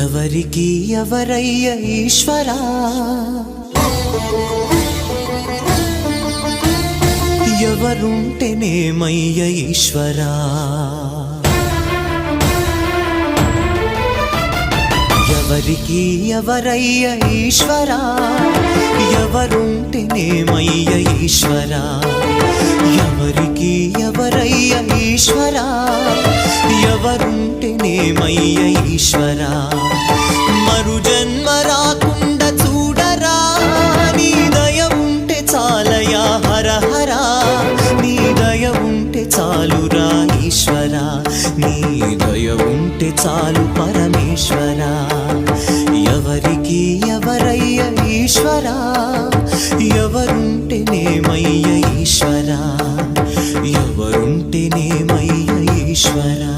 ఎవరికి ఎవరయ్య ఈశ్వరా, ఎవరుంటేనేమయ్య ఈశ్వరా, ఎవరికి ఎవరయ్య ఈశ్వరా, ఎవరుంటేనేమయ్య ఈశ్వరా, ఎవరికి ఎవరయ్య ఈశ్వరా, ఎవరుంటేనేమయ్య ఈశ్వరా. మరు జన్మ రాకుండా చూడరా, నీ దయ ఉంటే చాలయా హర హరా, నీ దయ ఉంటే చాలురా ఈశ్వరా, నీ దయ ఉంటే చాలు పరమేశ్వరా. ఎవరికి ఎవరయ్య ఈశ్వరా, ఎవరుంటేనేమయ్య ఈశ్వరా, ఎవరుంటేనేమయ్య ఈశ్వరా.